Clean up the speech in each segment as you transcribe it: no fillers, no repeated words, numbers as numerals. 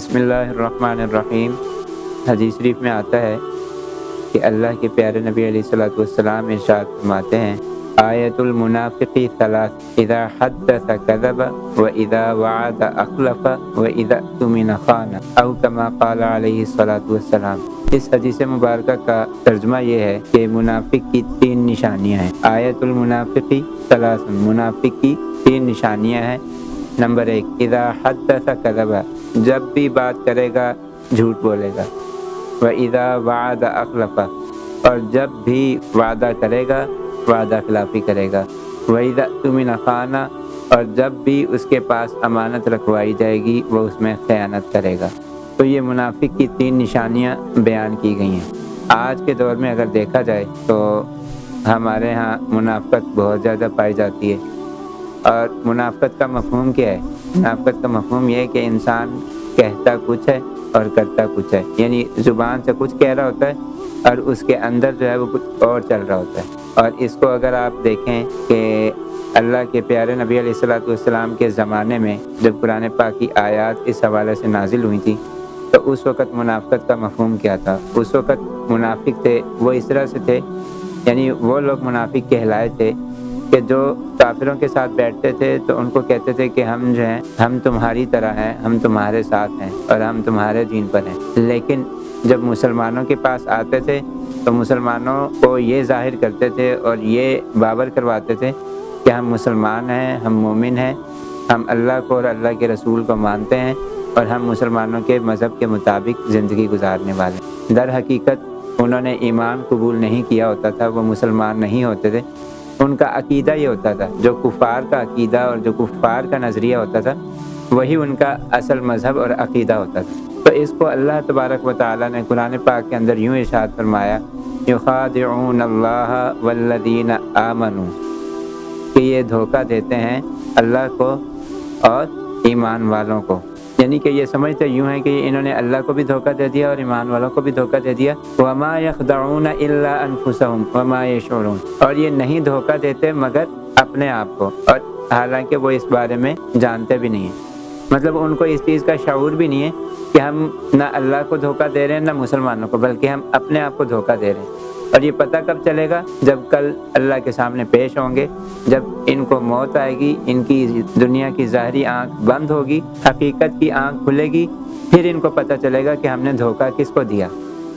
بسم اللہ الرحمن الرحیم۔ حدیث شریف میں آتا ہے کہ اللہ کے پیارے نبی علیہ الصلوۃ والسلام ارشاد فرماتے ہیں، آیت المنافق ثلاث، اذا حدث کذب واذا وعد اخلف واذا اؤتمن خان، او کما قال علیہ الصلوۃ والسلام۔ اس حدیث مبارکہ کا ترجمہ یہ ہے کہ منافق کی 3 نشانیاں ہیں۔ آیت المنافق ثلاث، منافق کی 3 نشانیاں ہیں۔ نمبر 1، اذا حدث کذب، جب بھی بات کرے گا جھوٹ بولے گا، واذا وعد اخلف، اور جب بھی وعدہ کرے گا وعدہ خلافی کرے گا، واذا اؤتمن خان، اور جب بھی اس کے پاس امانت رکھوائی جائے گی وہ اس میں خیانت کرے گا۔ تو یہ منافق کی 3 نشانیاں بیان کی گئی ہیں۔ آج کے دور میں اگر دیکھا جائے تو ہمارے ہاں منافقت بہت زیادہ پائی جاتی ہے۔ اور منافقت کا مفہوم کیا ہے؟ منافقت کا مفہوم یہ ہے کہ انسان کہتا کچھ ہے اور کرتا کچھ ہے، یعنی زبان سے کچھ کہہ رہا ہوتا ہے اور اس کے اندر جو ہے وہ کچھ اور چل رہا ہوتا ہے۔ اور اس کو اگر آپ دیکھیں کہ اللہ کے پیارے نبی علیہ الصلوۃ والسلام کے زمانے میں جب قرآن پاک کی آیات اس حوالے سے نازل ہوئی تھی تو اس وقت منافقت کا مفہوم کیا تھا؟ اس وقت منافق تھے وہ اس طرح سے تھے، یعنی وہ لوگ منافق کہلائے تھے کہ جو کافروں کے ساتھ بیٹھتے تھے تو ان کو کہتے تھے کہ ہم جو ہیں ہم تمہاری طرح ہیں، ہم تمہارے ساتھ ہیں اور ہم تمہارے دین پر ہیں، لیکن جب مسلمانوں کے پاس آتے تھے تو مسلمانوں کو یہ ظاہر کرتے تھے اور یہ باور کرواتے تھے کہ ہم مسلمان ہیں، ہم مومن ہیں، ہم اللہ کو اور اللہ کے رسول کو مانتے ہیں اور ہم مسلمانوں کے مذہب کے مطابق زندگی گزارنے والے ہیں۔ در حقیقت انہوں نے ایمان قبول نہیں کیا ہوتا تھا، وہ مسلمان نہیں ہوتے تھے۔ ان کا عقیدہ یہ ہوتا تھا، جو کفار کا عقیدہ اور جو کفار کا نظریہ ہوتا تھا وہی ان کا اصل مذہب اور عقیدہ ہوتا تھا۔ تو اس کو اللہ تبارک و تعالیٰ نے قرآن پاک کے اندر یوں ارشاد فرمایا، یخادعون اللہ والذین آمنوا، کہ یہ دھوکہ دیتے ہیں اللہ کو اور ایمان والوں کو، یعنی کہ یہ سمجھتے یوں ہیں کہ انہوں نے اللہ کو بھی دھوکہ دے دیا اور ایمان والوں کو بھی دھوکہ دے دیا۔ وما یخدعون الا انفسهم وما یشعرون، اور یہ نہیں دھوکہ دیتے مگر اپنے آپ کو، اور حالانکہ وہ اس بارے میں جانتے بھی نہیں ہیں۔ مطلب ان کو اس چیز کا شعور بھی نہیں ہے کہ ہم نہ اللہ کو دھوکہ دے رہے ہیں نہ مسلمانوں کو، بلکہ ہم اپنے آپ کو دھوکہ دے رہے ہیں۔ اور یہ پتہ کب چلے گا؟ جب کل اللہ کے سامنے پیش ہوں گے، جب ان کو موت آئے گی، ان کی دنیا کی ظاہری آنکھ بند ہوگی، حقیقت کی آنکھ کھلے گی، پھر ان کو پتہ چلے گا کہ ہم نے دھوکہ کس کو دیا۔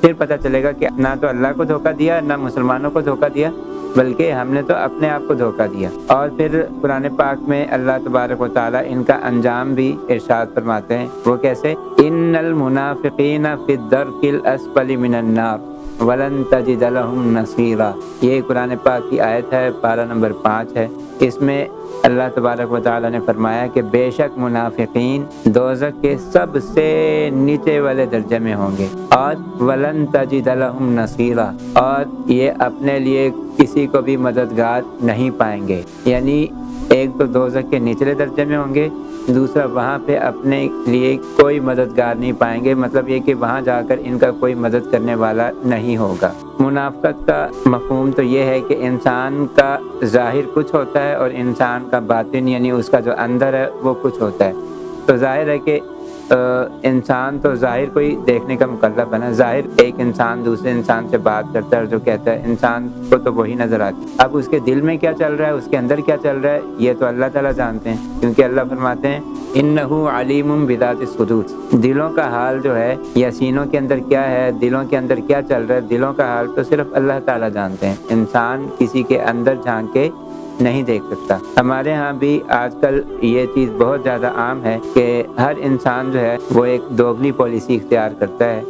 پھر پتہ چلے گا کہ نہ تو اللہ کو دھوکہ دیا نہ مسلمانوں کو دھوکہ دیا، بلکہ ہم نے تو اپنے آپ کو دھوکہ دیا۔ اور پھر قرآن پاک میں اللہ تبارک و تعالیٰ ان کا انجام بھی ارشاد فرماتے ہیں۔ وہ کیسے؟ ان المنافقین فی الدرک الاسفل من النار ولن تجد لهم نصیرا، یہ قرآن پاک کی آیت ہے، پارہ نمبر 5 ہے۔ اس میں اللہ تبارک و تعالیٰ نے فرمایا کہ بے شک منافقین دوزخ کے سب سے نیچے والے درجے میں ہوں گے، اور ولن تجد لهم نصیرا، اور یہ اپنے لیے کسی کو بھی مددگار نہیں پائیں گے۔ یعنی ایک تو دوزخ کے نچلے درجے میں ہوں گے، دوسرا وہاں پہ اپنے لیے کوئی مددگار نہیں پائیں گے، مطلب یہ کہ وہاں جا کر ان کا کوئی مدد کرنے والا نہیں ہوگا۔ منافقت کا مفہوم تو یہ ہے کہ انسان کا ظاہر کچھ ہوتا ہے اور انسان کا باطن یعنی اس کا جو اندر ہے وہ کچھ ہوتا ہے۔ تو ظاہر ہے کہ انسان تو ظاہر کو ہی دیکھنے کا مکلف ہے نا، ظاہر ایک انسان دوسرے انسان سے بات کرتا ہے اور جو کہتا ہے انسان کو تو وہی نظر آتی ہے۔ اب اس کے دل میں کیا چل رہا ہے، اس کے اندر کیا چل رہا ہے، یہ تو اللہ تعالیٰ جانتے ہیں، کیونکہ اللہ فرماتے ہیں انہ علیم بذات الصدور، دلوں کا حال جو ہے یا سینوں کے اندر کیا ہے، دلوں کے اندر کیا چل رہا ہے، دلوں کا حال تو صرف اللہ تعالیٰ جانتے ہیں، انسان کسی کے اندر جھانک کے نہیں دیکھ سکتا۔ ہمارے ہاں بھی آج کل یہ چیز بہت زیادہ عام ہے کہ ہر انسان جو ہے وہ ایک دوگلی پالیسی اختیار کرتا ہے،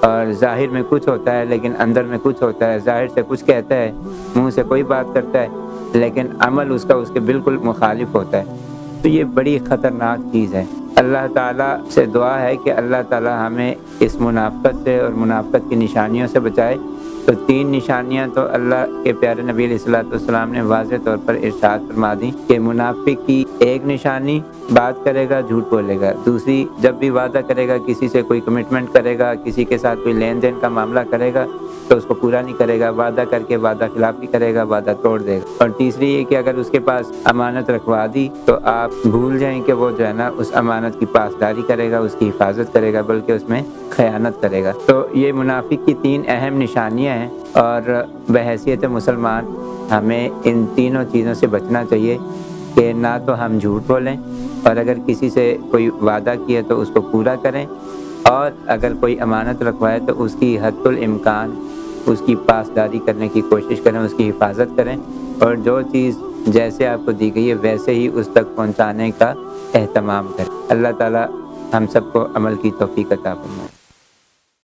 اور ظاہر میں کچھ ہوتا ہے لیکن اندر میں کچھ ہوتا ہے، ظاہر سے کچھ کہتا ہے، منہ سے کوئی بات کرتا ہے لیکن عمل اس کا اس کے بالکل مخالف ہوتا ہے۔ تو یہ بڑی خطرناک چیز ہے۔ اللہ تعالیٰ سے دعا ہے کہ اللہ تعالیٰ ہمیں اس منافقت سے اور منافقت کی نشانیوں سے بچائے۔ تو 3 نشانیاں تو اللہ کے پیارے نبی علیہ الصلوۃ والسلام نے واضح طور پر ارشاد فرما دی کہ منافق کی ایک نشانی بات کرے گا جھوٹ بولے گا، دوسری جب بھی وعدہ کرے گا، کسی سے کوئی کمٹمنٹ کرے گا، کسی کے ساتھ کوئی لین دین کا معاملہ کرے گا تو اس کو پورا نہیں کرے گا، وعدہ کر کے وعدہ خلافی کرے گا، وعدہ توڑ دے گا۔ اور تیسری یہ کہ اگر اس کے پاس امانت رکھوا دی تو آپ بھول جائیں کہ وہ جو ہے نا اس امانت کی پاسداری کرے گا، اس کی حفاظت کرے گا، بلکہ اس میں خیانت کرے گا۔ تو یہ منافق کی 3 اہم نشانیاں ہیں، اور بحیثیت مسلمان ہمیں ان تینوں چیزوں سے بچنا چاہیے کہ نہ تو ہم جھوٹ بولیں، اور اگر کسی سے کوئی وعدہ کیا تو اس کو پورا کریں، اور اگر کوئی امانت رکھوائے تو اس کی حد الامکان اس کی پاسداری کرنے کی کوشش کریں، اس کی حفاظت کریں، اور جو چیز جیسے آپ کو دی گئی ہے ویسے ہی اس تک پہنچانے کا اہتمام کریں۔ اللہ تعالی ہم سب کو عمل کی توفیق عطا فرمائے۔